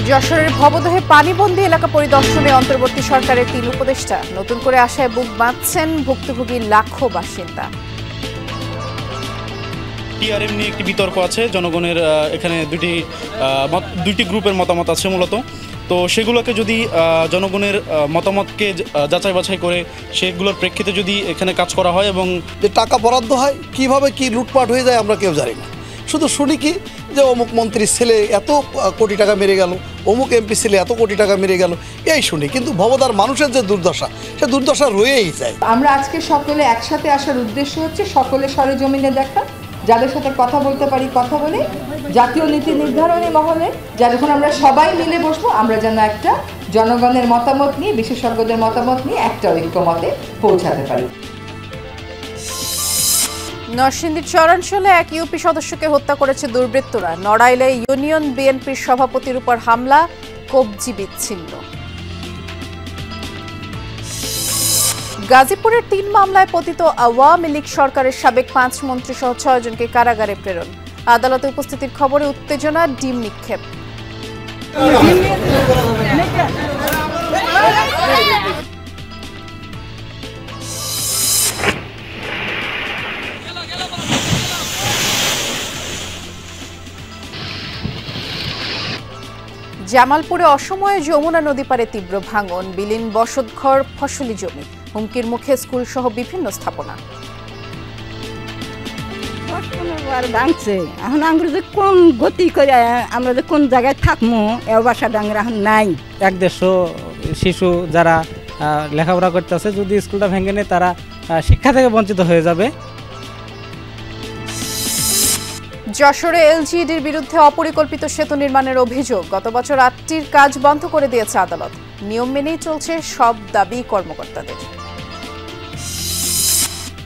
যশোরের ভবদহে পানিবন্দী এলাকা পরিদর্শনে অন্তর্বর্তী সরকারের ৩ উপদেষ্টা। নতুন করে আশায় বুক বাঁধছেন ভুক্তভোগী লাখো বাসিন্দা। টিআরএম নিয়ে একটি বিতর্ক আছে, জনগণের এখানে দুইটি গ্রুপের মতামত আছে মূলত। তো সেগুলোকে যদি জনগণের মতামতকে যাচাই বাছাই করে সেগুলোর প্রেক্ষিতে যদি এখানে কাজ করা হয় এবং যে টাকা বরাদ্দ হয় কিভাবে কি লুটপাট হয়ে যায় আমরা কেউ জানি না। শুধু শুনি কি যে অমুক মন্ত্রীর ছেলে এত কোটি টাকা মেরে গেল, অমুক এমপি ছেলে এত কোটি টাকা মেরে গেল, এই শুনি। কিন্তু ভবদার মানুষের যে দুর্দশা, সে দুর্দশা রয়েই যায়। আমরা আজকে সকলে একসাথে আসার উদ্দেশ্য হচ্ছে সকলে সরেজমিনে দেখা, যাদের সাথে কথা বলতে পারি কথা বলে, জাতীয় নীতি নির্ধারণী মহলে যখন আমরা সবাই মিলে বসবো, আমরা যেন একটা জনগণের মতামত নিয়ে, বিশেষজ্ঞদের মতামত নিয়ে একটা ঐক্যমতে পৌঁছাতে পারি। নরসিংদীর চরাঞ্চলে এক ইউপি সদস্যকে হত্যা করেছে দুর্বৃত্তরা। নড়াইলে ইউনিয়ন বিএনপির সভাপতির উপর হামলা, কবজি বিচ্ছিন্ন। গাজীপুরের ৩ মামলায় পতিত আওয়ামী লীগ সরকারের সাবেক ৫ মন্ত্রী সহ ৬ জনকে কারাগারে প্রেরণ। আদালতে উপস্থিতির খবরে উত্তেজনা, ডিম নিক্ষেপ। জামালপুরে অসময়ে যমুনা নদী পারে তীব্র ভাঙন, বিলীন বসতঘর, ফসলি জমি। হুমকির মুখে স্কুল সহ বিভিন্ন স্থাপনা। ভাঙছে এখন আমরা যে কোন গতি করে আমরা যে কোন জায়গায় থাকবো এ বাসা ডাঙ্গের এখন নাই। 150 শিশু যারা লেখাপড়া করতেছে, যদি স্কুলটা ভেঙে নেয় তারা শিক্ষা থেকে বঞ্চিত হয়ে যাবে। যশোরে এলজিইডির বিরুদ্ধে অপরিকল্পিত সেতু নির্মাণের অভিযোগ। গত বছর 8টির কাজ বন্ধ করে দিয়েছে আদালত। নিয়ম মেনেই চলছে সব দাবি কর্মকর্তাদের।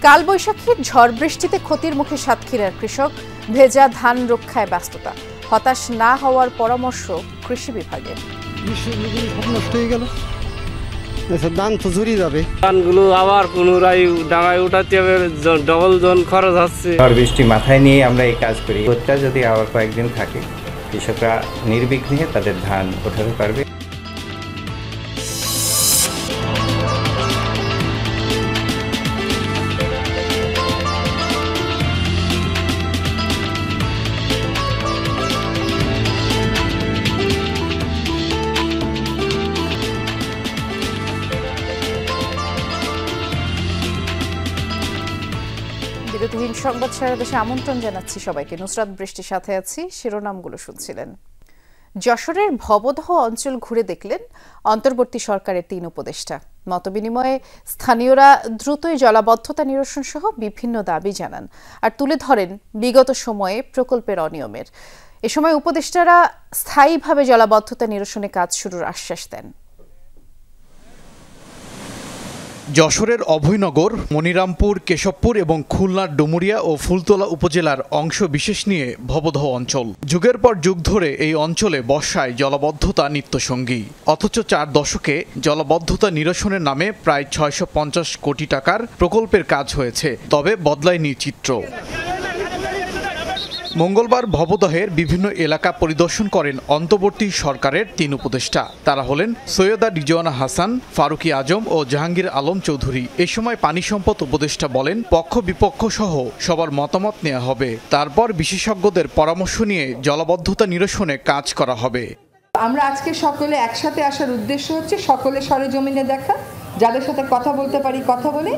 কালবৈশাখীর ঝড় বৃষ্টিতে ক্ষতির মুখে সাতক্ষীরার কৃষক, ভেজা ধান রক্ষায় ব্যস্ততা। হতাশ না হওয়ার পরামর্শ কৃষি বিভাগের। নষ্ট হয়ে গেল, ধান তো ঝুরি যাবে। ধানগুলো আবার পুনরায় ডাঙায় উঠাতে হবে, ডবল জন খরচ হচ্ছে। ঝড় বৃষ্টি মাথায় নিয়ে আমরা এই কাজ করি। রোদটা যদি আবার কয়েকদিন থাকে, কৃষকরা নির্বিঘ্নে তাদের ধান ওঠাতে পারবে। বিরতিহীন সংবাদ সারা দেশে আমন্ত্রণ জানাচ্ছি সবাইকে। নুসরাত বৃষ্টির সাথে আছি। শিরোনামগুলো শুনছিলেন। যশোরের ভবদহ অঞ্চল ঘুরে দেখলেন অন্তর্বর্তী সরকারের 3 উপদেষ্টা। মতবিনিময়ে স্থানীয়রা দ্রুতই জলাবদ্ধতা নিরসন সহ বিভিন্ন দাবি জানান আর তুলে ধরেন বিগত সময়ে প্রকল্পের অনিয়মের। এ সময় উপদেষ্টারা স্থায়ীভাবে জলাবদ্ধতা নিরসনে কাজ শুরুর আশ্বাস দেন। যশোরের অভয়নগর, মনিরামপুর, কেশবপুর এবং খুলনার ডুমুরিয়া ও ফুলতলা উপজেলার অংশ বিশেষ নিয়ে ভবদহ অঞ্চল। যুগের পর যুগ ধরে এই অঞ্চলে বর্ষায় জলাবদ্ধতা নিত্যসঙ্গী। অথচ 4 দশকে জলাবদ্ধতা নিরসনের নামে প্রায় 650 কোটি টাকার প্রকল্পের কাজ হয়েছে, তবে বদলায়নি চিত্র। মঙ্গলবার ভবদহের বিভিন্ন এলাকা পরিদর্শন করেন অন্তর্বর্তী সরকারের 3 উপদেষ্টা। তারা হলেন সৈয়দা রিজওয়ানা হাসান, ফারুকি আজম ও জাহাঙ্গীর আলম চৌধুরী। এ সময় পানি সম্পদ উপদেষ্টা বলেন, পক্ষ বিপক্ষ সহ সবার মতামত নেওয়া হবে, তারপর বিশেষজ্ঞদের পরামর্শ নিয়ে জলাবদ্ধতা নিরসনে কাজ করা হবে। আমরা আজকে সকলে একসাথে আসার উদ্দেশ্য হচ্ছে সকলে সরেজমিনে দেখা, যাদের সাথে কথা বলতে পারি কথা বলে,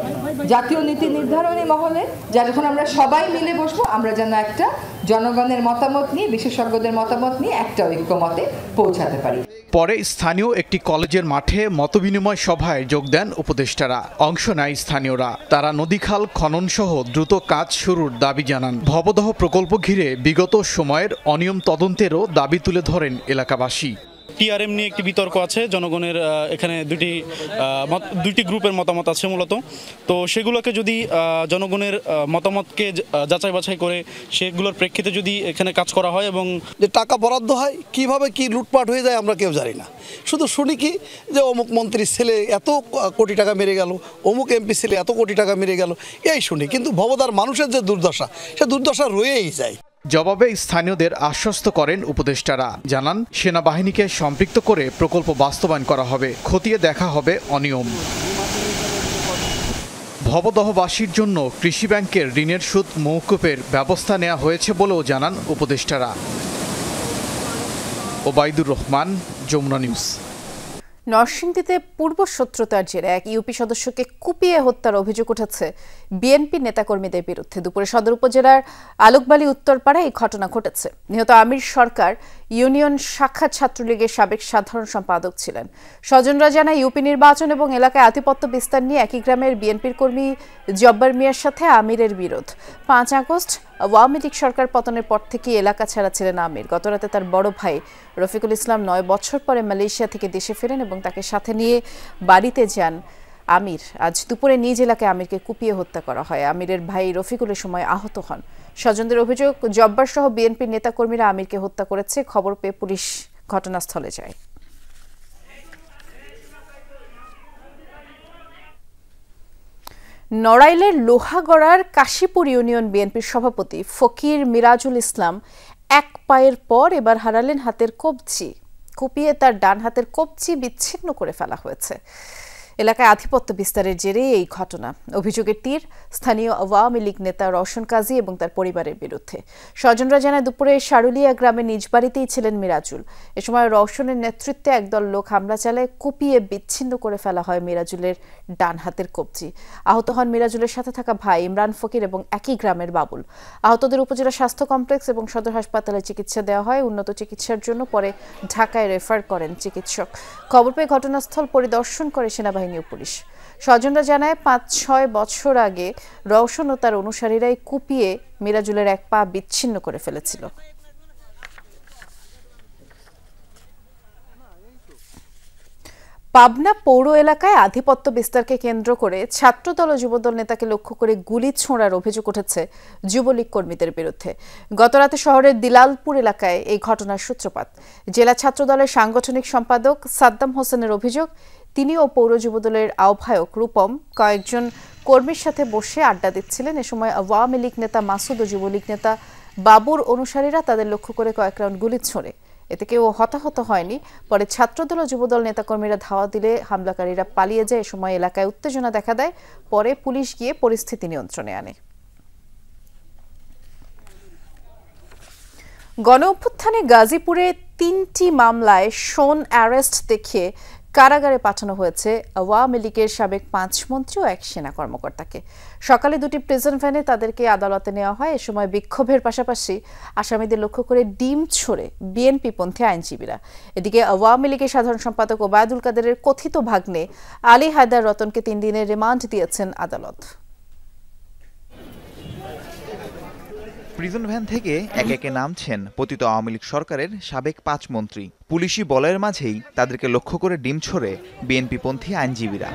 জাতীয় নীতি নির্ধারণী মহলে যখন আমরা সবাই মিলে বসবো, আমরা যেন একটা জনগণের মতামত নিয়ে, বিশেষজ্ঞদের মতামত নিয়ে একটা ঐক্যমতে পৌঁছাতে পারি। পরে স্থানীয় একটি কলেজের মাঠে মতবিনিময় সভায় যোগ দেন উপদেষ্টারা। অংশ নেয় স্থানীয়রা। তারা নদীখাল খনন সহ দ্রুত কাজ শুরুর দাবি জানান। ভবদহ প্রকল্প ঘিরে বিগত সময়ের অনিয়ম তদন্তেরও দাবি তুলে ধরেন এলাকাবাসী। টিআরএম নিয়ে একটি বিতর্ক আছে, জনগণের এখানে দুইটি গ্রুপের মতামত আছে মূলত। তো সেগুলোকে যদি জনগণের মতামতকে যাচাই বাছাই করে সেগুলোর প্রেক্ষিতে যদি এখানে কাজ করা হয় এবং যে টাকা বরাদ্দ হয় কিভাবে কি লুটপাট হয়ে যায় আমরা কেউ জানি না। শুধু শুনি কি যে অমুক মন্ত্রীর ছেলে এত কোটি টাকা মেরে গেল, অমুক এমপি ছেলে এত কোটি টাকা মেরে গেল, এই শুনি। কিন্তু ভবদার মানুষের যে দুর্দশা, সে দুর্দশা রয়েই যায়। জবাবে স্থানীয়দের আশ্বস্ত করেন উপদেষ্টারা, জানান সেনাবাহিনীকে সম্পৃক্ত করে প্রকল্প বাস্তবায়ন করা হবে, খতিয়ে দেখা হবে অনিয়ম। ভবদহবাসীর জন্য কৃষি ব্যাংকের ঋণের সুদ মওকুফের ব্যবস্থা নেওয়া হয়েছে বলেও জানান উপদেষ্টারা। ওবায়দুর রহমান, যমুনা নিউজ। নরসিংদীতে পূর্ব শত্রুতার জেরে এক ইউপি সদস্যকে কুপিয়ে হত্যার অভিযোগ উঠেছে বিএনপি নেতাকর্মীদের বিরুদ্ধে। দুপুরে সদর উপজেলার আলোকবালী উত্তরপাড়ায় এই ঘটনা ঘটেছে। নিহত আমির সরকার ইউনিয়ন শাখা ছাত্রলীগের সাবেক সাধারণ সম্পাদক ছিলেন। স্বজনরা জানায় ইউপি নির্বাচন এবং এলাকায় আধিপত্য বিস্তার নিয়ে একই গ্রামের বিএনপির কর্মী জব্বার মিয়ার সাথে আমিরের বিরোধ। 5 আগস্ট আওয়ামী লীগ সরকার পতনের পর থেকে এলাকা ছাড়া ছিলেন আমির। গতরাতে তার বড় ভাই রফিকুল ইসলাম 9 বছর পরে মালয়েশিয়া থেকে দেশে ফেরেন এবং তাকে সাথে নিয়ে বাড়িতে যান আমির। আজ দুপুরে নিজ এলাকায় আমিরকে কুপিয়ে হত্যা করা হয়। আমিরের ভাই রফিকুলের সময় আহত হন। স্বজনদের অভিযোগ, জব্বার সহ বিএনপির নেতাকর্মীরা আমিরকে হত্যা করেছে। খবর পেয়ে পুলিশ ঘটনাস্থলে যায়। নড়াইলের লোহাগড়ার কাশীপুর ইউনিয়ন বিএনপির সভাপতি ফকির মিরাজুল ইসলাম এক পায়ের পর এবার হারালেন হাতের কবজি। কুপিয়ে তার ডান হাতের কবজি বিচ্ছিন্ন করে ফেলা হয়েছে। এলাকায় আধিপত্য বিস্তারের জেরে এই ঘটনা। অভিযোগের তীর স্থানীয় আওয়ামী লীগ নেতা রওশন কাজী এবং তার পরিবারের বিরুদ্ধে। স্বজনরা জানায় দুপুরে সারুলিয়া গ্রামে নিজ বাড়িতেই ছিলেন মিরাজুল। এ সময় রওশনের নেতৃত্বে একদল লোক হামলা চালায় কুপিয়ে বিচ্ছিন্ন করে ফেলা হয় মিরাজুলের ডান হাতের কবজি। আহত হন মিরাজুলের সাথে থাকা ভাই ইমরান ফকির এবং একই গ্রামের বাবুল। আহতদের উপজেলা স্বাস্থ্য কমপ্লেক্স এবং সদর হাসপাতালে চিকিৎসা দেওয়া হয়। উন্নত চিকিৎসার জন্য পরে ঢাকায় রেফার করেন চিকিৎসক। খবর পেয়ে ঘটনাস্থল পরিদর্শন করে সেনাবাহিনী ও পুলিশ। স্বজনরা জানায় 5-6 বছর আগে রওশন ও তার অনুসারীরাই কুপিয়ে মিরাজুলের এক পা বিচ্ছিন্ন করে ফেলেছিল। পাবনা পৌর এলাকায় আধিপত্য বিস্তারকে কেন্দ্র করে ছাত্রদল ও যুবদল নেতাকে লক্ষ্য করে গুলি ছোঁড়ার অভিযোগ উঠেছে যুবলীগ কর্মীদের বিরুদ্ধে। গতরাতে শহরের দিলালপুর এলাকায় এই ঘটনার সূত্রপাত। জেলা ছাত্রদলের সাংগঠনিক সম্পাদক সাদ্দাম হোসেনের অভিযোগ, তিনি ও পৌর যুবদলের আহ্বায়ক রূপম কয়েকজন কর্মীর সাথে বসে আড্ডা দিচ্ছিলেন। এ সময় আওয়ামী লীগ নেতা মাসুদ ও যুবলীগ নেতা বাবুর অনুসারীরা তাদের লক্ষ্য করে কয়েক রাউন্ড গুলি ছোড়ে। এতে কেউ হতাহত হয়নি। পরে ছাত্রদল ও যুবদল নেতাকর্মীরা ধাওয়া দিলে হামলাকারীরা পালিয়ে যায়। এ সময় এলাকায় উত্তেজনা দেখা দেয়। পরে পুলিশ গিয়ে পরিস্থিতি নিয়ন্ত্রণে আনে। গণ অভ্যুত্থানে গাজীপুরে 3টি মামলায় শোন অ্যারেস্ট দেখিয়ে কারাগারে পাঠানো হয়েছে আওয়ামী লীগের সাবেক 5 মন্ত্রী ও এক সেনা কর্মকর্তাকে। সকালে 2টি প্রিজন ভ্যানে তাদেরকে আদালতে নেওয়া হয়। এ সময় বিক্ষোভের পাশাপাশি আসামিদের লক্ষ্য করে ডিম ছোড়ে বিএনপি পন্থী আইনজীবীরা। এদিকে আওয়ামী লীগের সাধারণ সম্পাদক ওবায়দুল কাদেরের কথিত ভাগ্নে আলী হায়দার রতনকে 3 দিনের রিমান্ড দিয়েছেন আদালত। প্রিজন ভ্যান থেকে একে একে নামছেন পতিত আওয়ামী লীগ সরকারের সাবেক 5 মন্ত্রী। পুলিশি বলয়ের মাঝেই তাদেরকে লক্ষ্য করে ডিম ছোড়ে বিএনপিপন্থী আইনজীবীরা।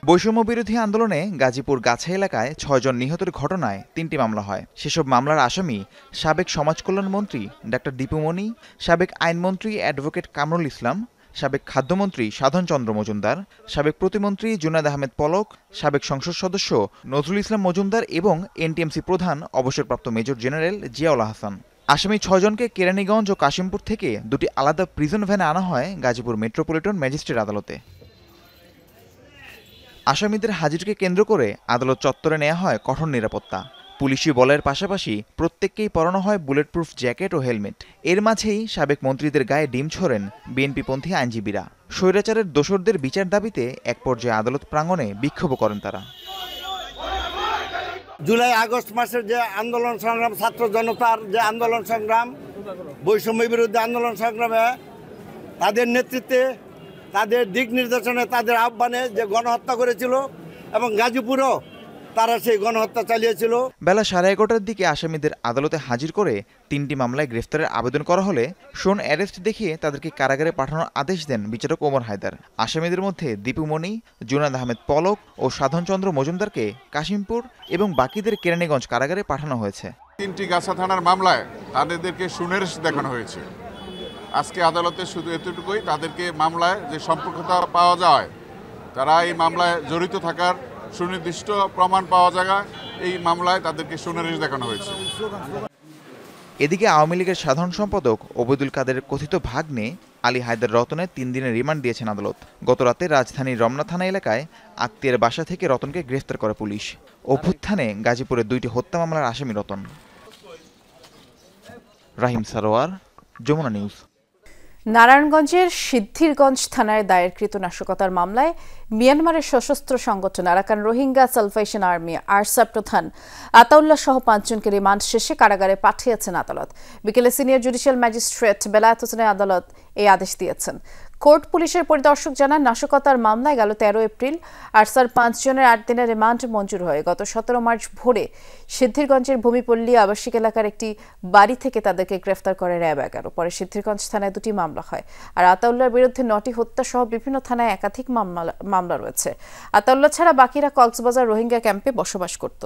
বৈষম্য বিরোধী আন্দোলনে গাজীপুর গাছা এলাকায় 6 জন নিহতের ঘটনায় 3টি মামলা হয়। সেসব মামলার আসামি সাবেক সমাজকল্যাণ মন্ত্রী ডাক্তার দীপু মনি, সাবেক আইনমন্ত্রী অ্যাডভোকেট কামরুল ইসলাম, সাবেক খাদ্যমন্ত্রী সাধন চন্দ্র মজুমদার, সাবেক প্রতিমন্ত্রী জুনায়েদ আহমেদ পলক, সাবেক সংসদ সদস্য নজরুল ইসলাম মজুমদার এবং এনটিএমসি প্রধান অবসরপ্রাপ্ত মেজর জেনারেল জিয়াউল হাসান। আসামি 6 জনকে কেরানীগঞ্জ ও কাশিমপুর থেকে 2টি আলাদা প্রিজন ভ্যানে আনা হয় গাজীপুর মেট্রোপলিটন ম্যাজিস্ট্রেট আদালতে। আসামিদের হাজিরকে কেন্দ্র করে আদালত চত্বরে নেওয়া হয় কঠোর নিরাপত্তা। পুলিশি বলের পাশাপাশি প্রত্যেককেই পরানো হয় বুলেট প্রুফ জ্যাকেট ও হেলমেট। এর মাঝেই সাবেক মন্ত্রীদের গায়ে ডিম ছোড়েন বিএনপিপন্থী আইনজীবীরা। স্বৈরাচারের দোষরদের বিচার দাবিতে এক পর্যায়ে আদালত প্রাঙ্গণে বিক্ষোভ করেন তারা। জুলাই আগস্ট মাসের যে আন্দোলন সংগ্রাম, ছাত্র জনতার যে আন্দোলন সংগ্রাম, বৈষম্য বিরুদ্ধে আন্দোলন সংগ্রামে তাদের নেতৃত্বে, তাদের দিক নির্দেশনে, তাদের আহ্বানে যে গণহত্যা করেছিল এবং গাজীপুরও তারা সেই গণহত্যা চালিয়েছিল। বেলা 11:30টার দিকে আসামিদের আদালতে হাজির করে 3টি মামলায় গ্রেফতারের আবেদন করা হলে শোন অ্যারেস্ট দেখিয়ে তাদেরকে কারাগারে পাঠানোর আদেশ দেন বিচারক ওমর হায়দার। আসামিদের মধ্যে দীপু মনি, জুনায়েদ আহমেদ পলক ও সাধন চন্দ্র মজুমদারকে কাশিমপুর এবং বাকিদের কেরানীগঞ্জ কারাগারে পাঠানো হয়েছে। 3টি গাছা থানার মামলায় তাদেরকে সুনির্দেশ দেখানো হয়েছে। আজকে আদালতে শুধু এতটুকুই, তাদেরকে মামলায় যে সম্পৃক্ততা পাওয়া যায়, তারা এই মামলায় জড়িত থাকার সুনির্দিষ্ট প্রমাণ পাওয়া যায় এই মামলায় তাদেরকে সুনারিশ দেখানো হয়েছে। এদিকে আওয়ামী লীগের সাধারণ সম্পাদক ওবায়দুল কাদেরের কথিত ভাগ্নে আলী হায়দার রতনের 3 দিনের রিমান্ড দিয়েছেন আদালত। গতরাতে রাজধানীর রমনা থানা এলাকায় আত্মীয়ের বাসা থেকে রতনকে গ্রেফতার করে পুলিশ। অভ্যুত্থানে গাজীপুরের 2টি হত্যা মামলার আসামি রতন। রাহিম সারোয়ার, যমুনা নিউজ। নারায়ণগঞ্জের সিদ্ধিরগঞ্জ থানায় দায়েরকৃত নাশকতার মামলায় মিয়ানমারের সশস্ত্র সংগঠন Arakan Rohingya salvation army ARSA প্রধান আতাউল্লাহ সহ 5 জনকে রিমান্ড শেষে কারাগারে পাঠিয়েছেন আদালত। বিকেলে সিনিয়র জুডিশিয়াল ম্যাজিস্ট্রেট বেলায়েত হোসেনের আদালত এই আদেশ দিয়েছেন। কোর্ট পুলিশের পরিদর্শক জানান, নাশকতার মামলায় গেল 13 এপ্রিল আরসার 5 জনের 8 দিনের রিমান্ড মঞ্জুর হয়। গত 17 মার্চ ভোরে সিদ্ধিরগঞ্জের ভূমিপল্লী আবাসিক এলাকার একটি বাড়ি থেকে তাদেরকে গ্রেফতার করে র্যাব 11। পরে সিদ্ধিরগঞ্জ থানায় 2টি মামলা হয়। আর আতাউল্লাহর বিরুদ্ধে 9টি হত্যা সহ বিভিন্ন থানায় একাধিক মামলা রয়েছে। আতাউল্লাহ ছাড়া বাকিরা কক্সবাজার রোহিঙ্গা ক্যাম্পে বসবাস করত।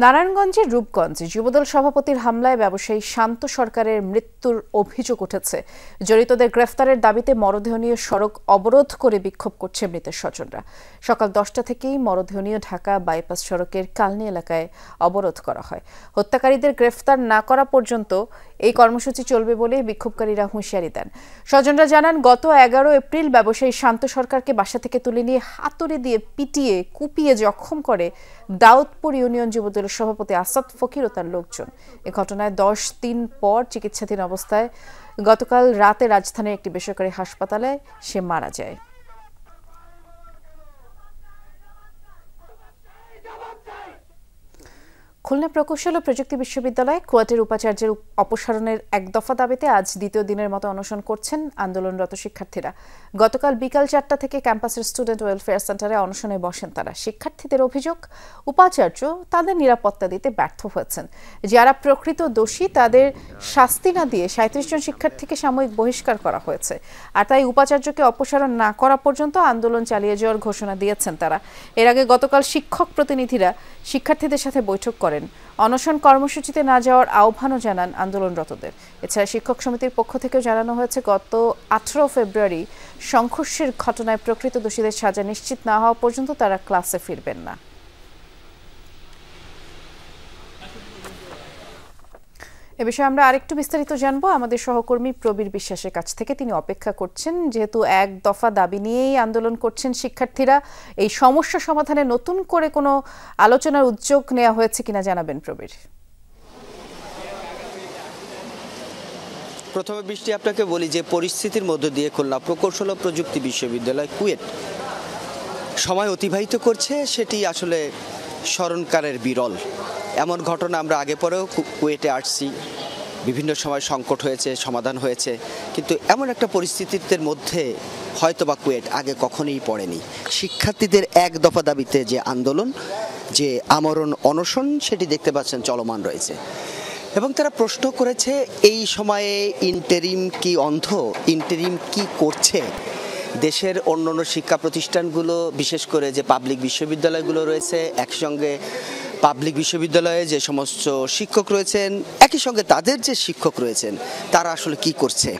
নারায়ণগঞ্জের রূপগঞ্জে যুবদল সভাপতির হামলায় ব্যবসায়ী শান্ত সরকারের মৃত্যুর অভিযোগ উঠেছে। জড়িতদের গ্রেফতারের দাবিতে মরদেহ নিয়ে সড়ক অবরোধ করে বিক্ষোভ করছে মৃতের স্বজনরা। সকাল 10টা থেকেই মরদেহ নিয়ে ঢাকা বাইপাস সড়কের কালনি এলাকায় অবরোধ করা হয়। হত্যাকারীদের গ্রেফতার না করা পর্যন্ত এই কর্মসূচি চলবে বলে বিক্ষোভকারীরা হুঁশিয়ারি দেন। স্বজনরা জানান, গত 11 এপ্রিল ব্যবসায়ী শান্ত সরকারকে বাসা থেকে তুলে নিয়ে হাতুড়ি দিয়ে পিটিয়ে কুপিয়ে জখম করে দাউদপুর ইউনিয়ন যুবদল সভাপতি আসাদ ফকির ও তার লোকজন। এ ঘটনায় 10 দিন পর চিকিৎসাধীন অবস্থায় গতকাল রাতে রাজধানীর একটি বেসরকারি হাসপাতালে সে মারা যায়। খুলনা প্রকৌশল ও প্রযুক্তি বিশ্ববিদ্যালয়ে কুয়েটের উপাচার্যের অপসারণের 1 দফা দাবিতে আজ দ্বিতীয় দিনের মতো অনশন করছেন আন্দোলনরত শিক্ষার্থীরা। গতকাল বিকাল 4টা থেকে ক্যাম্পাসের স্টুডেন্ট ওয়েলফেয়ার সেন্টারে অনশনে বসেন তারা। শিক্ষার্থীদের অভিযোগ, উপাচার্য তাদের নিরাপত্তা দিতে ব্যর্থ হয়েছেন। যারা প্রকৃত দোষী তাদের শাস্তি না দিয়ে 37 জন শিক্ষার্থীকে সাময়িক বহিষ্কার করা হয়েছে। আর তাই উপাচার্যকে অপসারণ না করা পর্যন্ত আন্দোলন চালিয়ে যাওয়ার ঘোষণা দিয়েছেন তারা। এর আগে গতকাল শিক্ষক প্রতিনিধিরা শিক্ষার্থীদের সাথে বৈঠক করেন। অনশন কর্মসূচিতে না যাওয়ার আহ্বানও জানান আন্দোলনরতদের। এছাড়া শিক্ষক সমিতির পক্ষ থেকেও জানানো হয়েছে, গত 18 ফেব্রুয়ারি সংঘর্ষের ঘটনায় প্রকৃত দোষীদের সাজা নিশ্চিত না হওয়া পর্যন্ত তারা ক্লাসে ফিরবেন না। এ বিষয়ে আমরা আরেকটু বিস্তারিত জানবো আমাদের সহকর্মী প্রবীর বিশ্বাসের কাছ থেকে। তিনি অপেক্ষা করছেন, যেহেতু 1 দফা দাবি নিয়েই আন্দোলন করছেন শিক্ষার্থীরা। এই সমস্যা সমাধানে নতুন করে কোনো আলোচনার উদ্যোগ নেওয়া হয়েছে কিনা জানাবেন প্রবীর। প্রথমে বৃষ্টি আপনাকে বলি যে পরিস্থিতির মধ্য দিয়ে খুলনা প্রকৌশল ও প্রযুক্তি বিশ্ববিদ্যালয় কুয়েট সময় অতিবাহিত করছে, সেটি আসলে স্মরণকারের বিরল। এমন ঘটনা আমরা আগে পরেও কুয়েটে আসছি, বিভিন্ন সময় সংকট হয়েছে, সমাধান হয়েছে, কিন্তু এমন একটা পরিস্থিতির মধ্যে হয়তোবা কুয়েট আগে কখনোই পড়েনি। শিক্ষার্থীদের 1 দফা দাবিতে যে আন্দোলন, যে আমরণ অনশন, সেটি দেখতে পাচ্ছেন চলমান রয়েছে। এবং তারা প্রশ্ন করেছে, এই সময়ে ইন্টারিম কি অন্ধ, ইন্টারিম কি করছে? দেশের অন্যান্য শিক্ষা প্রতিষ্ঠানগুলো, বিশেষ করে যে পাবলিক বিশ্ববিদ্যালয়গুলো রয়েছে, একসঙ্গে পাবলিক বিশ্ববিদ্যালয়ে যে সমস্ত শিক্ষক রয়েছেন, একই সঙ্গে তাদের যে শিক্ষক রয়েছেন, তারা আসলে কি করছে,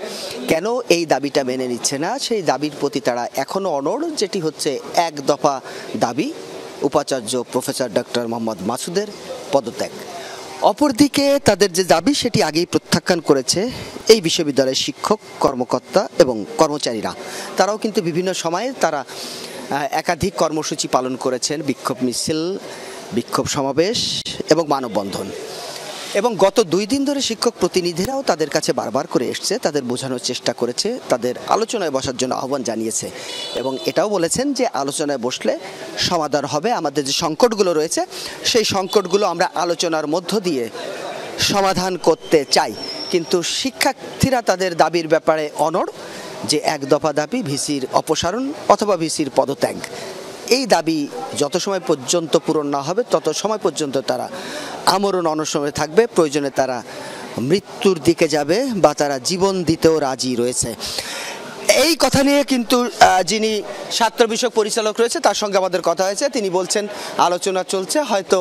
কেন এই দাবিটা মেনে নিচ্ছে না? সেই দাবির প্রতি তারা এখনও অনড়, যেটি হচ্ছে 1 দফা দাবি, উপাচার্য প্রফেসর ডক্টর মোহাম্মদ মাসুদের পদত্যাগ। অপরদিকে তাদের যে দাবি সেটি আগেই প্রত্যাখ্যান করেছে এই বিশ্ববিদ্যালয়ের শিক্ষক, কর্মকর্তা এবং কর্মচারীরা। তারাও কিন্তু বিভিন্ন সময়ে তারা একাধিক কর্মসূচি পালন করেছেন, বিক্ষোভ মিছিল, বিক্ষোভ সমাবেশ এবং মানববন্ধন। এবং গত 2 দিন ধরে শিক্ষক প্রতিনিধিরাও তাদের কাছে বারবার করে এসছে, তাদের বোঝানোর চেষ্টা করেছে, তাদের আলোচনায় বসার জন্য আহ্বান জানিয়েছে এবং এটাও বলেছেন যে আলোচনায় বসলে সমাধান হবে। আমাদের যে সংকটগুলো রয়েছে সেই সংকটগুলো আমরা আলোচনার মধ্য দিয়ে সমাধান করতে চাই। কিন্তু শিক্ষার্থীরা তাদের দাবির ব্যাপারে অনড়, যে 1 দফা দাবি, ভিসির অপসারণ অথবা ভিসির পদত্যাগ। এই দাবি যত সময় পর্যন্ত পূরণ না হবে তত সময় পর্যন্ত তারা আমরণ অনশনে থাকবে। প্রয়োজনে তারা মৃত্যুর দিকে যাবে বা তারা জীবন দিতেও রাজি রয়েছে। এই কথা নিয়ে কিন্তু যিনি ছাত্র বিষয়ক পরিচালক রয়েছে তার সঙ্গে আমাদের কথা হয়েছে। তিনি বলছেন আলোচনা চলছে, হয়তো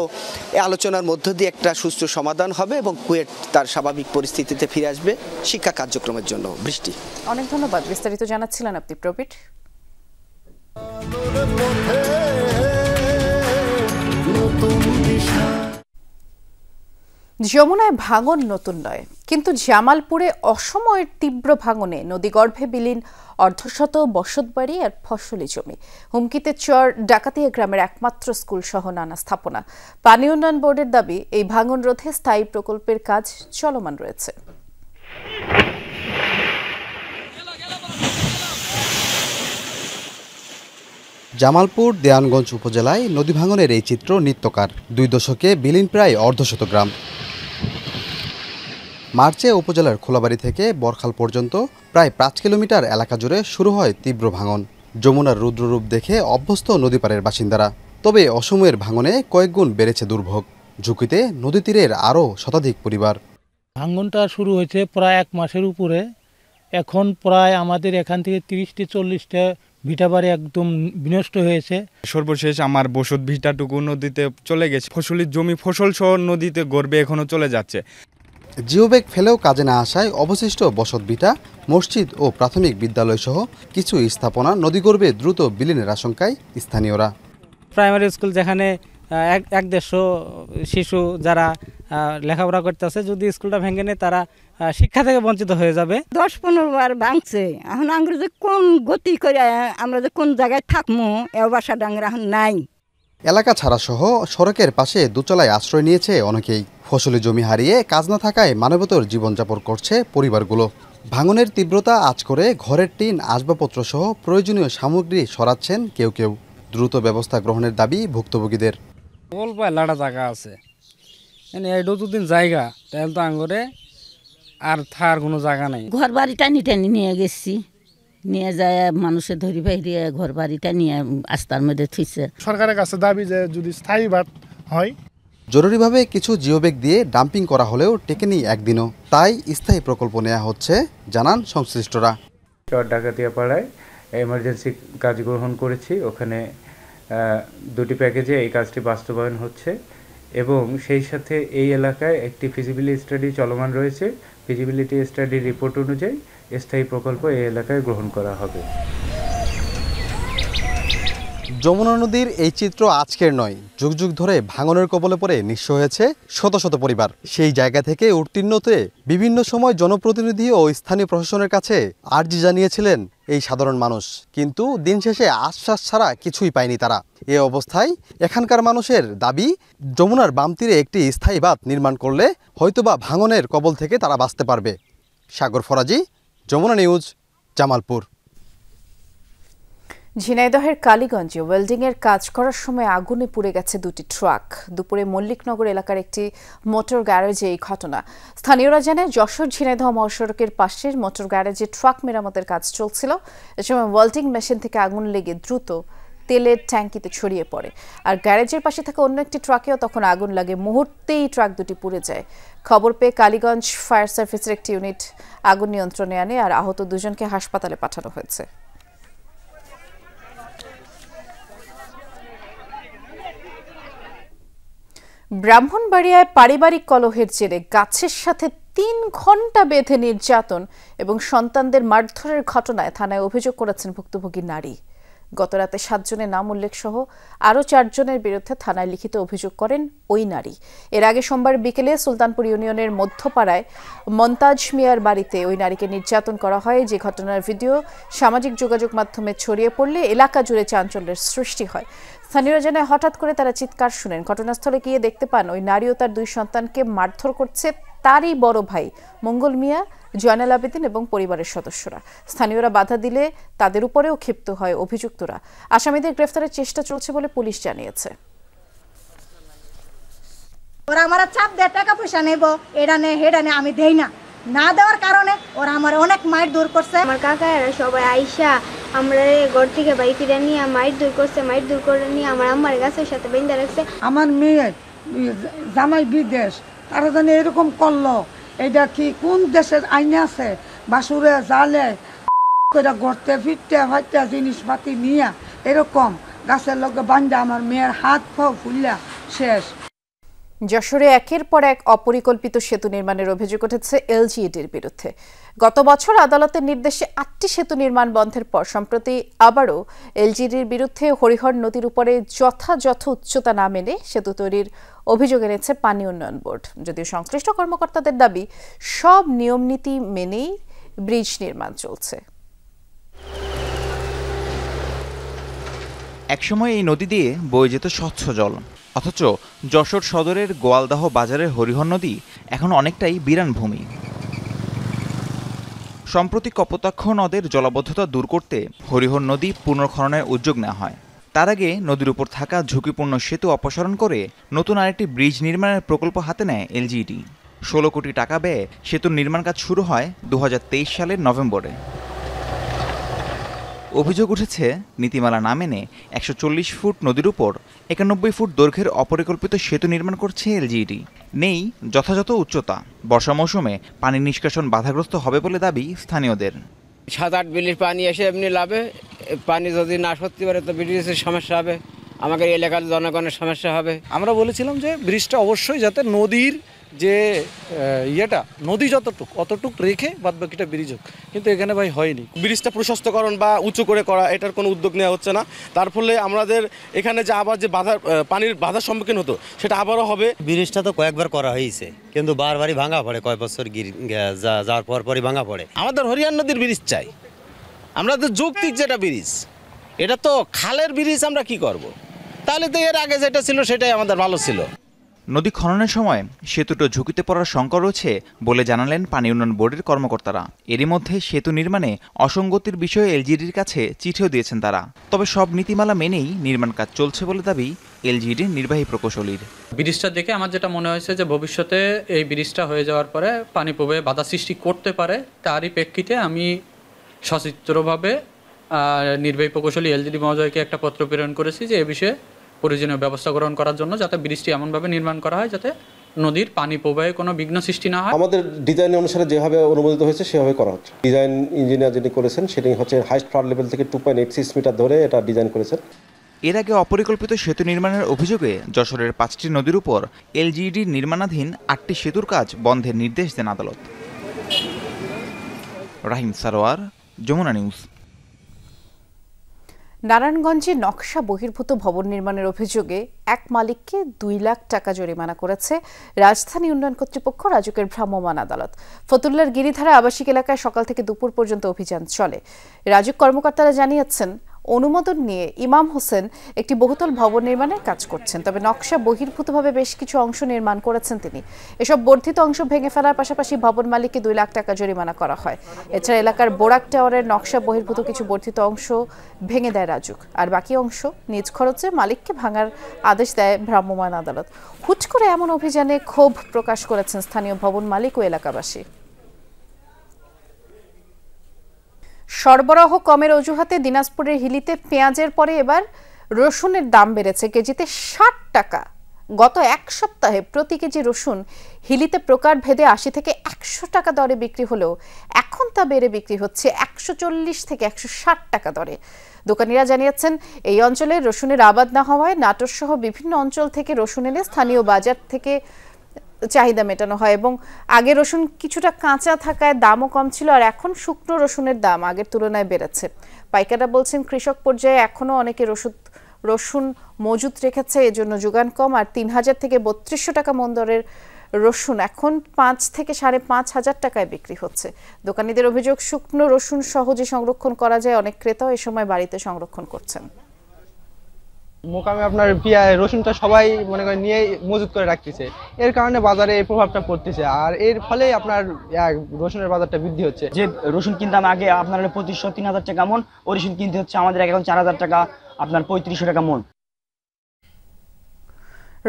এই আলোচনার মধ্য দিয়ে একটা সুষ্ঠু সমাধান হবে এবং কুয়েট তার স্বাভাবিক পরিস্থিতিতে ফিরে আসবে শিক্ষা কার্যক্রমের জন্য। বৃষ্টি, অনেক ধন্যবাদ। বিস্তারিত জানাচ্ছিলেন আপনি প্রবীর। যমুনায় ভাঙন নতুন নয়, কিন্তু জামালপুরে অসময়ের তীব্র ভাঙনে নদীগর্ভে বিলীন অর্ধশত বসতবাড়ি আর ফসলি জমি। হুমকিতে চর ডাকাতিয়া গ্রামের একমাত্র স্কুল সহ নানা স্থাপনা। পানি উন্নয়ন বোর্ডের দাবি, এই ভাঙন রোধে স্থায়ী প্রকল্পের কাজ চলমান রয়েছে। জামালপুর দেওয়ানগঞ্জ উপজেলায় নদী ভাঙনের এই চিত্র নিত্যকার। 2 দশকে বিলীন প্রায় অর্ধশত গ্রাম। মার্চে উপজেলার খোলাবাড়ি থেকে বরখাল পর্যন্ত প্রায় 5 কিলোমিটার এলাকা জুড়ে শুরু হয় তীব্র ভাঙন। যমুনার রুদ্ররূপ দেখে অভ্যস্ত নদীপাড়ের বাসিন্দারা। তবে অসময়ের ভাঙনে কয়েকগুণ বেড়েছে দুর্ভোগ। ঝুঁকিতে নদী তীরের আরও শতাধিক পরিবার। ভাঙনটা শুরু হয়েছে প্রায় 1 মাসের উপরে। এখন প্রায় আমাদের এখান থেকে 30-40টা ভিটাবাড়ি একদম বিনষ্ট হয়েছে। সর্বশেষ আমার বসত ভিটাটুকু নদীতে চলে গেছে। ফসলের জমি ফসল সহ নদীতে গর্বে এখনো চলে যাচ্ছে। জিওব্যাগ ফেলেও কাজে না আসায় অবশিষ্ট বসত ভিটা, মসজিদ ও প্রাথমিক বিদ্যালয় সহ কিছু স্থাপনা নদীগর্ভে দ্রুত বিলীনের আশঙ্কায় স্থানীয়রা। প্রাইমারি স্কুল যেখানে 150 শিশু যারা লেখাপড়া করতেছে, যদি স্কুলটা ভেঙে নেয় তারা শিক্ষা থেকে বঞ্চিত হয়ে যাবে। 10-15 বার ভাঙছে। এখন আমরা যে কোন গতি করে আমরা যে কোন জায়গায় থাকবো এ বাসা ডাঙ্গরা এখন নাই। এলাকা ছাড়া সহ সড়কের পাশে দোতলায় আশ্রয় নিয়েছে অনেকেই। ফসলি জমি হারিয়ে কাজ না থাকায় মানবেতর জীবনযাপন করছে পরিবারগুলো। ভাঙনের তীব্রতা আঁচ করে ঘরের টিন, আসবাবপত্র সহ প্রয়োজনীয় সামগ্রী সরাচ্ছেন কেউ কেউ। দ্রুত ব্যবস্থা গ্রহণের দাবি ভুক্তভোগীদের। অল্প লাড়া জায়গা আছে, এইটাও দুদিন জায়গা তাহলে তো আঙ্গরে আর থার কোনো জায়গা নাই। ঘর বাড়ি টানি টানি নিয়ে গেছি, নিয়ে যায় মানুষের ধরি বাইরে ঘর বাড়িটা নিয়ে আস্তার মধ্যে থুইছে। সরকারের কাছে দাবি যে যদি স্থায়ী বাঁধ হয়। জরুরিভাবে কিছু জিওব্যাগ দিয়ে ডাম্পিং করা হলেও টেকেনি একদিনও, তাই স্থায়ী প্রকল্প নেওয়া হচ্ছে, জানান সংশ্লিষ্টরা। চর ডাকাতিয়া পাড়ায় এমার্জেন্সি কাজ গ্রহণ করেছি। ওখানে 2টি প্যাকেজে এই কাজটি বাস্তবায়ন হচ্ছে এবং সেই সাথে এই এলাকায় একটি ফিজিবিলিটি স্টাডি চলমান রয়েছে। ফিজিবিলিটি স্টাডির রিপোর্ট অনুযায়ী স্থায়ী প্রকল্প এই এলাকায় গ্রহণ করা হবে। যমুনা নদীর এই চিত্র আজকের নয়, যুগ যুগ ধরে ভাঙনের কবলে পড়ে নিঃস্ব হয়েছে শত শত পরিবার। সেই জায়গা থেকে উত্তীর্ণ হতে বিভিন্ন সময় জনপ্রতিনিধি ও স্থানীয় প্রশাসনের কাছে আর্জি জানিয়েছিলেন এই সাধারণ মানুষ, কিন্তু দিন শেষে আশ্বাস ছাড়া কিছুই পায়নি তারা। এ অবস্থায় এখানকার মানুষের দাবি, যমুনার বাম তীরে একটি স্থায়ী বাঁধ নির্মাণ করলে হয়তোবা ভাঙনের কবল থেকে তারা বাঁচতে পারবে। সাগর ফরাজি, যমুনা নিউজ, জামালপুর। ঝিনাইদহের কালীগঞ্জে ওয়েল্ডিংয়ের কাজ করার সময় আগুনে পুড়ে গেছে 2টি ট্রাক। দুপুরে মল্লিকনগর এলাকার একটি মোটর গ্যারেজে এই ঘটনা। স্থানীয়রা জানায়, যশোর ঝিনাইদহ মহাসড়কের পাশের মোটর গ্যারেজে ট্রাক মেরামতের কাজ চলছিল। এ সময় ওয়েল্ডিং মেশিন থেকে আগুন লেগে দ্রুত তেলের ট্যাঙ্কিতে ছড়িয়ে পড়ে। আর গ্যারেজের পাশে থাকা অন্য একটি ট্রাকেও তখন আগুন লাগে। মুহূর্তেই ট্রাক দুটি পুড়ে যায়। খবর পেয়ে কালীগঞ্জ ফায়ার সার্ভিসের একটি ইউনিট আগুন নিয়ন্ত্রণে আনে আর আহত 2 জনকে হাসপাতালে পাঠানো হয়েছে। ব্রাহ্মণবাড়িয়ায় পারিবারিক কলহের জেরে গাছের সাথে 3 ঘন্টা বেঁধে নির্যাতন এবং সন্তানদের মারধরের ঘটনায় থানায় অভিযোগ করেছেন ভুক্তভোগী নারী। গতরাতে 7 জনের নাম উল্লেখ সহ আরও 4 জনের বিরুদ্ধে থানায় লিখিত অভিযোগ করেন ওই নারী। এর আগে সোমবার বিকেলে সুলতানপুর ইউনিয়নের মধ্যপাড়ায় মন্তাজ মিয়ার বাড়িতে ওই নারীকে নির্যাতন করা হয়। যে ঘটনার ভিডিও সামাজিক যোগাযোগ মাধ্যমে ছড়িয়ে পড়লে এলাকা জুড়ে চাঞ্চল্যের সৃষ্টি হয়। স্থানীয়রা জানায়, হঠাৎ করে তারা চিৎকার শুনেন। ঘটনাস্থলে গিয়ে দেখতে পান ওই নারী ও তার 2 সন্তানকে মারধর করছে তারই বড় ভাই মঙ্গল মিয়া, জয়নাল আবেদিন এবং পরিবারের সদস্যরা। স্থানীয়রা বাধা দিলে তাদের উপরেও ক্ষিপ্ত হয় অভিযুক্তরা। আসামিদের গ্রেফতারের চেষ্টা চলছে বলে পুলিশ জানিয়েছে। ওরা আমার চাপ দেয়, টাকা পয়সা নেব, এটা নে হেডা নে, আমি দেই না। না দেওয়ার কারণে ওরা আমার অনেক মাইর দূর করছে। আমার কাকারা সবাই আইসা আমরা ঘর থেকে বাইক কিনে নিয়ে মাইর দূর করছে। মাইর দূর করে নিয়ে আমার আম্মার গাছের সাথে বেঁধে রাখছে। আমার মেয়ে জামাই বিদেশ, তারা জানে এরকম করলো। এটা কি কোন দেশের আইনে আছে? বাসুরে জালে করে গড়তে ফিরতে ফাইতে জিনিসপাতি নিয়ে এরকম গাছের লগে বান্ধা আমার মেয়ের হাত পাও ফুললা শেষ। যশোরে একের পর এক অপরিকল্পিত সেতু নির্মাণের অভিযোগ উঠেছে এলজিইডির বিরুদ্ধে। গত বছর আদালতের নির্দেশে 8টি সেতু নির্মাণ বন্ধের পর সম্প্রতি আবারও এলজিইডির বিরুদ্ধে হরিহর নদীর উপরে যথাযথ উচ্চতা না মেনে সেতু তৈরির অভিযোগ এনেছে পানি উন্নয়ন বোর্ড। যদিও সংশ্লিষ্ট কর্মকর্তাদের দাবি সব নিয়মনীতি মেনেই ব্রিজ নির্মাণ চলছে। একসময় এই নদী দিয়ে বয়ে যেত স্বচ্ছ জল, অথচ যশোর সদরের গোয়ালদাহ বাজারের হরিহর নদী এখন অনেকটাই বিরান ভূমি। সম্প্রতি কপোতাক্ষ নদের জলাবদ্ধতা দূর করতে হরিহর নদী পুনর্খননের উদ্যোগ নেওয়া হয়। তার আগে নদীর উপর থাকা ঝুঁকিপূর্ণ সেতু অপসারণ করে নতুন আরেকটি ব্রিজ নির্মাণের প্রকল্প হাতে নেয় এলজিইডি। 16 কোটি টাকা ব্যয়ে সেতুর নির্মাণ কাজ শুরু হয় 2023 সালের নভেম্বরে। অভিযোগ উঠেছে নীতিমালা না মেনে 140 ফুট নদীর উপর 91 ফুট দৈর্ঘ্যের অপরিকল্পিত সেতু নির্মাণ করছে এলজিইডি। নেই যথাযথ উচ্চতা, বর্ষা মৌসুমে পানি নিষ্কাশন বাধাগ্রস্ত হবে বলে দাবি স্থানীয়দের। 7-8 বিলির পানি এসে এমনি লাভে, পানি যদি না সত্যি পারে তো ব্রিজের সমস্যা হবে, আমাদের এলাকার জনগণের সমস্যা হবে। আমরা বলেছিলাম যে ব্রিজটা অবশ্যই যাতে নদীর যে নদী যতটুক অতটুক রেখে বাদ বাকিটা ব্রিজ হোক, কিন্তু এখানে ভাই হয়নি। ব্রিজটা প্রশস্তকরণ বা উঁচু করে করা এটার কোনো উদ্যোগ নেওয়া হচ্ছে না। তার ফলে আমাদের এখানে যে আবার যে পানির বাধার সম্মুখীন হতো সেটা আবারও হবে। ব্রিজটা তো কয়েকবার করা হয়েছে, কিন্তু বারবারই ভাঙা পড়ে, কয়েক বছর যাওয়ার পরই ভাঙা পড়ে। আমাদের হরিয়ার নদীর ব্রিজ চাই, আমাদের যৌক্তিক যেটা ব্রিজ, এটা তো খালের ব্রিজ, আমরা কি করব? তাহলে তো এর আগে যেটা ছিল সেটাই আমাদের ভালো ছিল। নদী খননের সময় সেতুটা ঝুঁকিতে পড়ার শঙ্কা রয়েছে বলে জানালেন পানি উন্নয়ন বোর্ডের কর্মকর্তারা। এরই মধ্যে সেতু নির্মাণে অসঙ্গতির বিষয়ে এলজিইডির কাছে চিঠিও দিয়েছেন তারা। তবে সব নীতিমালা মেনেই নির্মাণ কাজ চলছে বলে দাবি এলজিইডির নির্বাহী প্রকৌশলীর। ব্রিজটা দেখে আমার যেটা মনে হয়েছে যে ভবিষ্যতে এই ব্রিজটা হয়ে যাওয়ার পরে পানি প্রবাহে বাধা সৃষ্টি করতে পারে, তারই প্রেক্ষিতে আমি সচিত্রভাবে নির্বাহী প্রকৌশলী এলজিইডি মহোদয়কে একটা পত্র প্রেরণ করেছি যে এ বিষয়ে প্রয়োজনীয় ব্যবস্থা গ্রহণ করার জন্য, যাতে ব্রিজটি এমনভাবে নির্মাণ করা হয় যাতে নদীর পানি প্রবাহে কোনো বিঘ্ন সৃষ্টি না হয়। আমাদের ডিজাইন অনুসারে যেভাবে অনুমোদিত হয়েছে সেভাবে করা হচ্ছে। ডিজাইন ইঞ্জিনিয়ার যিনি করেছেন সেটি হচ্ছে হাইস্ট ফ্লাড লেভেল থেকে 2.86 মিটার ধরে এটা ডিজাইন করেছেন। এর আগে অপরিকল্পিত সেতু নির্মাণের অভিযোগে যশোরের 5টি নদীর উপর এলজিইডির নির্মাণাধীন 8টি সেতুর কাজ বন্ধের নির্দেশ দেন আদালত। রাহিম সারোয়ার, যমুনা নিউজ। নারায়ণগঞ্জে নকশা বহির্ভূত ভবন নির্মাণের অভিযোগে এক মালিককে 2 লাখ টাকা জরিমানা করেছে রাজধানী উন্নয়ন কর্তৃপক্ষ রাজুকের ভ্রাম্যমাণ আদালত। ফতুল্লার গিরিধারা আবাসিক এলাকায় সকাল থেকে দুপুর পর্যন্ত অভিযান চলে। রাজুক কর্মকর্তারা জানিয়েছেন অনুমোদন নিয়ে ইমাম হোসেন একটি বহুতল ভবন নির্মাণের কাজ করছেন, তবে নকশা বহির্ভূতভাবে বেশ কিছু অংশ নির্মাণ করেছেন তিনি। এসব বর্ধিত অংশ ভেঙে ফেলার পাশাপাশি ভবন মালিককে 2 লাখ টাকা জরিমানা করা হয়। এছাড়া এলাকার বোরাক টাওয়ারের নকশা বহির্ভূত কিছু বর্ধিত অংশ ভেঙে দেয় রাজুক, আর বাকি অংশ নিজ খরচে মালিককে ভাঙার আদেশ দেয় ভ্রাম্যমাণ আদালত। হুট করে এমন অভিযানে ক্ষোভ প্রকাশ করেছেন স্থানীয় ভবন মালিক ও এলাকাবাসী। সরবরাহ কমের অজুহাতে দিনাজপুরের হিলিতে পেঁয়াজের পরে এবার রসুনের দাম বেড়েছে কেজিতে 60 টাকা। গত এক সপ্তাহে প্রতি কেজি রসুন হিলিতে প্রকারভেদে 80 থেকে 100 টাকা দরে বিক্রি হলেও এখন তা বেড়ে বিক্রি হচ্ছে 140 থেকে 160 টাকা দরে। দোকানিরা জানিয়েছেন এই অঞ্চলে রসুনের আবাদ না হওয়ায় নাটোর সহ বিভিন্ন অঞ্চল থেকে রসুন এনে স্থানীয় বাজার থেকে চাহিদা মেটানো হয় এবং আগে রসুন কিছুটা কাঁচা থাকায় দামও কম ছিল, আর এখন শুকনো রসুনের দাম আগের তুলনায় বেড়েছে। পাইকাররা বলছেন কৃষক পর্যায়ে এখনও অনেকে রসুন মজুত রেখেছে, এজন্য যোগান কম। আর 3000 থেকে 3200 টাকা মন দরের রসুন এখন 5 থেকে 5,500 টাকায় বিক্রি হচ্ছে। দোকানীদের অভিযোগ শুকনো রসুন সহজে সংরক্ষণ করা যায়, অনেক ক্রেতাও এ সময় বাড়িতে সংরক্ষণ করছেন। মোকামে আপনার রসুনটা সবাই মনে করেন নিয়ে মজুত করে রাখতেছে, এর কারণে বাজারে এই প্রভাবটা পড়তেছে, আর এর ফলে আপনার রসুনের বাজারটা বৃদ্ধি হচ্ছে। যে রসুন কিনতাম আগে আপনার 2500-3000 টাকা মন, ও রসুন কিনতে হচ্ছে আমাদের এখন 4000 টাকা, আপনার 3500 টাকা মন।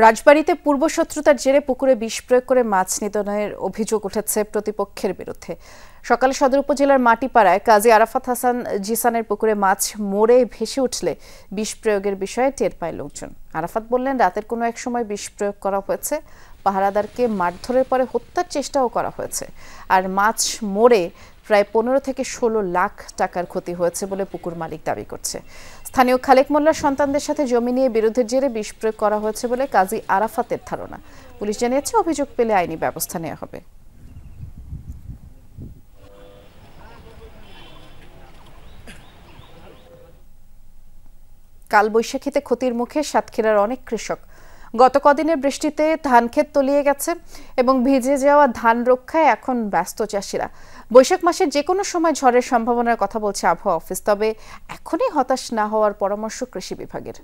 রাজবাড়ীতে পূর্বশত্রুতার জেরে পুকুরে বিষ প্রয়োগ করে মাছ নিধনের অভিযোগ উঠেছে প্রতিপক্ষের বিরুদ্ধে। সকালে সদর উপজেলার মাটিপাড়ায় কাজী আরাফাত হাসান জিসানের পুকুরে মাছ মরে ভেসে উঠলে বিষ প্রয়োগের বিষয়ে টের পায় লোকজন। আরাফাত বললেন রাতের কোনো এক সময় বিষ প্রয়োগ করা হয়েছে, পাহারাদারকে মারধরের পরে হত্যার চেষ্টাও করা হয়েছে, আর মাছ মরে প্রায় 15 থেকে 16 লাখ টাকার ক্ষতি হয়েছে বলে পুকুর মালিক দাবি করছে। স্থানীয় খালেক মোল্লার সন্তানদের সাথে জমি নিয়ে বিরোধের জেরে বিষ প্রয়োগ করা হয়েছে বলে কাজী আরাফাতের ধারণা। পুলিশ জানিয়েছে অভিযোগ পেলে আইনি ব্যবস্থা নেওয়া হবে। কালবৈশাখীতে ক্ষতির মুখে সাতক্ষীরার অনেক কৃষক। গত কদিনের বৃষ্টিতে ধান ক্ষেত তলিয়ে গেছে এবং ভিজে যাওয়া ধান রক্ষায় এখন ব্যস্ত চাষিরা। বৈশাখ মাসের যে কোনো সময় ঝড়ের সম্ভাবনার কথা বলছে আবহাওয়া অফিস, তবে এখনই হতাশ না হওয়ার পরামর্শ কৃষি বিভাগের।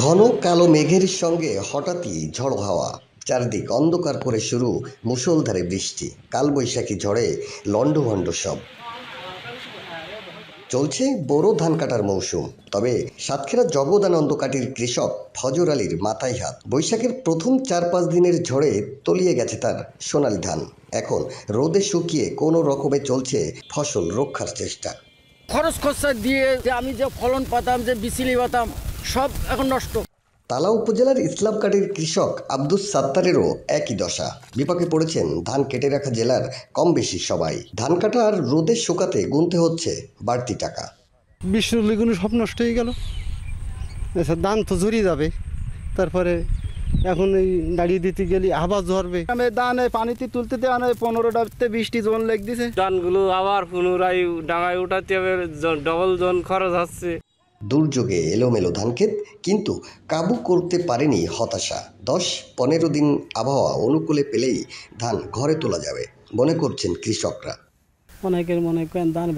ঘন কালো মেঘের সঙ্গে হঠাৎই ঝড়ো হাওয়া, চারদিক অন্ধকার করে শুরু মুষলধারে বৃষ্টি। কালবৈশাখী ঝড়ে লন্ডভন্ড সব। চলছে বোরো ধান কাটার মৌসুম, তবে সাতক্ষীরা জগদানন্দ কাটির কৃষক ফজর আলীর মাথায় হাত। বৈশাখের প্রথম 4-5 দিনের ঝড়ে তলিয়ে গেছে তার সোনালী ধান। এখন রোদে শুকিয়ে কোনো রকমে চলছে ফসল রক্ষার চেষ্টা। খরচ খরচা দিয়ে যে আমি যে ফলন পাতাম, যে বিচিলি পাতাম, সব এখন নষ্ট। তালা উপজেলার ইসলামকাটির কৃষক আব্দুস সাত্তারেরও একই দশা। বিপাকে পড়েছেন ধান কেটে রাখা জেলার কম বেশি সবাই। ধান কাটা আর রোদে শুকাতে গুনতে হচ্ছে বাড়তি টাকা। বৃষ্টির লেগুনো সব নষ্ট হয়ে গেল, ধান তো ঝরিয়ে যাবে। তারপরে এখন এই দাঁড়িয়ে দিতে গেলে আবার ঝরবে। আমি ধান পানিতে তুলতে 15টাতে 20টি জন লেগ দিছে। ধানগুলো আবার পুনরায় ডাঙায় উঠাতে হবে, ডবল জন খরচ হচ্ছে। দুর্যোগে এলোমেলো ধানক্ষেত, কিন্তু কাবু করতে পারেনি হতাশা। 10-15 দিন আবহাওয়া অনুকূলে পেলেই ধান ঘরে তোলা যাবে মনে করছেন কৃষকরা। অনেকের মনে করেন ধান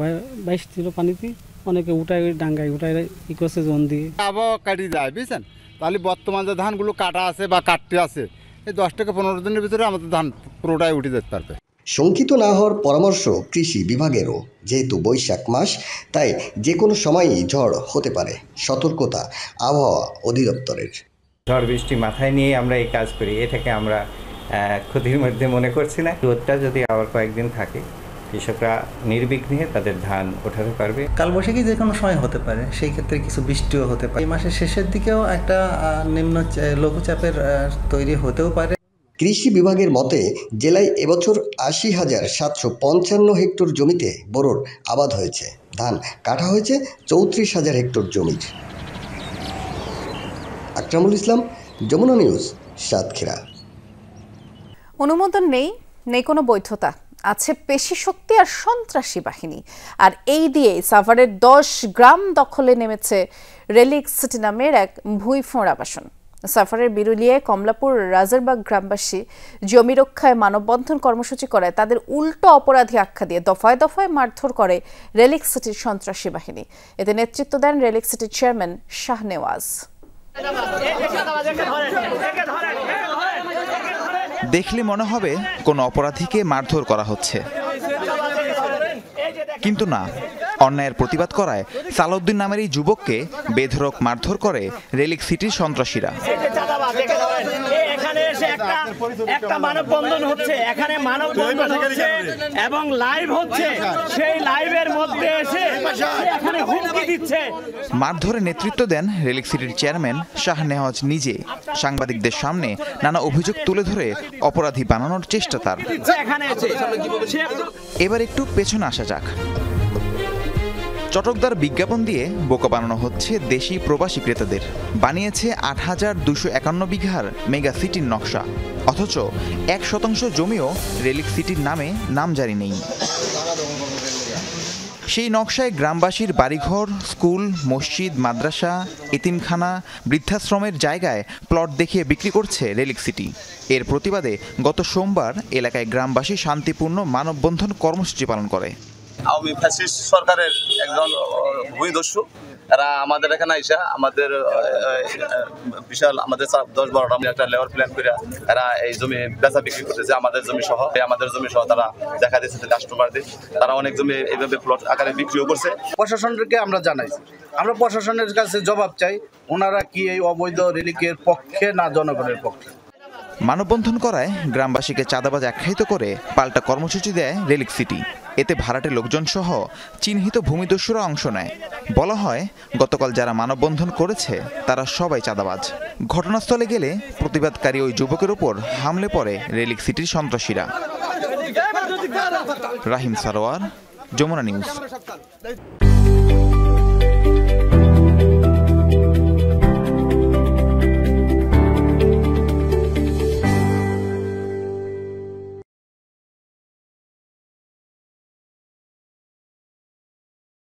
বাইশ ছিল পানিতে, অনেকে উঠায় ডাঙ্গায় উঠায় ই করছে জন দিয়ে। আবহাওয়া কাটি যায় বুঝছেন, তাহলে বর্তমান যে ধানগুলো কাটা আছে বা কাটতে আছে, এই 10 থেকে 15 দিনের ভিতরে আমাদের ধান পুরোটাই উঠে যেতে পারবে। শঙ্কিত না হওয়ার পরামর্শ কৃষি বিভাগেরও। যেহেতু বৈশাখ মাস, তাই যে কোনো সময়ই ঝড় হতে পারে, সতর্কতা আবহাওয়া অধিদপ্তরের। ঝড় বৃষ্টি মাথায় নিয়ে আমরা এই কাজ করি, এটাকে আমরা ক্ষতির মধ্যে মনে করছি না। রোদটা যদি আবার কয়েকদিন থাকে, কৃষকরা নির্বিঘ্নে তাদের ধান ওঠাতে পারবে। কালবৈশাখী যে কোনো সময় হতে পারে, সেই ক্ষেত্রে কিছু বৃষ্টিও হতে পারে। এই মাসের শেষের দিকেও একটা লঘুচাপের তৈরি হতেও পারে। কৃষি বিভাগের মতে জেলায় এবছর 80,755 হেক্টর জমিতে বোরোর আবাদ হয়েছে। ধান কাটা হয়েছে 34,000 হেক্টর জমির। আকরামুল ইসলাম, যমুনা নিউজ, সাতক্ষীরা। অনুমোদন নেই কোনো বৈধতা, আছে পেশি শক্তি আর সন্ত্রাসী বাহিনী। আর এই দিয়ে সাভারের 10 গ্রাম দখলে নেমেছে রেলিক সিটি নামের এক ভুঁইফোঁড় আবাসন। সাভারের বিরুলিয়ায় কমলাপুর রাজারবাগ গ্রামবাসী জমি রক্ষায় মানববন্ধন কর্মসূচি করায় তাদের উল্টো অপরাধী আখ্যা দিয়ে দফায় দফায় মারধর করে রেলিক সিটির সন্ত্রাসী বাহিনী। এতে নেতৃত্ব দেন রেলিক সিটির চেয়ারম্যান শাহনেওয়াজ। দেখলে মনে হবে কোনো অপরাধীকে মারধর করা হচ্ছে, কিন্তু না, অন্যায়ের প্রতিবাদ করায় সালাউদ্দিন নামের এই যুবককে বেধড়ক মারধর করে রেলিক সিটির সন্ত্রাসীরা। একটা মানববন্ধন হচ্ছে, এখানে মানববন্ধন হচ্ছে এবং লাইভ হচ্ছে, সেই লাইভের মধ্যে এসে এখানে হুমকি দিচ্ছে। মারধরে নেতৃত্ব দেন রেলিক সিটির চেয়ারম্যান শাহনেওয়াজ নিজে। সাংবাদিকদের সামনে নানা অভিযোগ তুলে ধরে অপরাধী বানানোর চেষ্টা তার। এবার একটু পেছনে আসা যাক। চটকদার বিজ্ঞাপন দিয়ে বোকা বানানো হচ্ছে দেশি প্রবাসী ক্রেতাদের। বানিয়েছে 8,251 বিঘার মেগা সিটির নকশা, অথচ 1% জমিও রেলিক সিটির নামে নামজারি নেই। সেই নকশায় গ্রামবাসীর বাড়িঘর, স্কুল, মসজিদ, মাদ্রাসা, এতিমখানা, বৃদ্ধাশ্রমের জায়গায় প্লট দেখিয়ে বিক্রি করছে রেলিক সিটি। এর প্রতিবাদে গত সোমবার এলাকায় গ্রামবাসী শান্তিপূর্ণ মানববন্ধন কর্মসূচি পালন করে। আওয়ামী ফ্যাসিস্ট সরকারের একজন ভূমিদস্যু, এরা আমাদের এখানে আইসা আমাদের বিশাল আমাদের 10-12টা একটা লেবার প্ল্যান করে এরা এই জমি বেচা বিক্রি করতেছে। আমাদের জমি সহ তারা দেখা দিচ্ছে কাস্টমারদের, তারা অনেক জমি এইভাবে প্লট আকারে বিক্রিও করছে। প্রশাসনকে আমরা জানাইছি, আমরা প্রশাসনের কাছে জবাব চাই, ওনারা কি এই অবৈধ রেলিকের পক্ষে না জনগণের পক্ষে। মানববন্ধন করায় গ্রামবাসীকে চাঁদাবাজ আখ্যায়িত করে পাল্টা কর্মসূচি দেয় রেলিক সিটি। এতে ভাড়াটে লোকজন সহ চিহ্নিত ভূমিদস্যুরা অংশ নেয়। বলা হয়, গতকাল যারা মানববন্ধন করেছে তারা সবাই চাঁদাবাজ। ঘটনাস্থলে গেলে প্রতিবাদকারী ওই যুবকের উপর হামলে পড়ে রেলিক সিটির সন্ত্রাসীরা। রাহিম সারোয়ার, যমুনা নিউজ।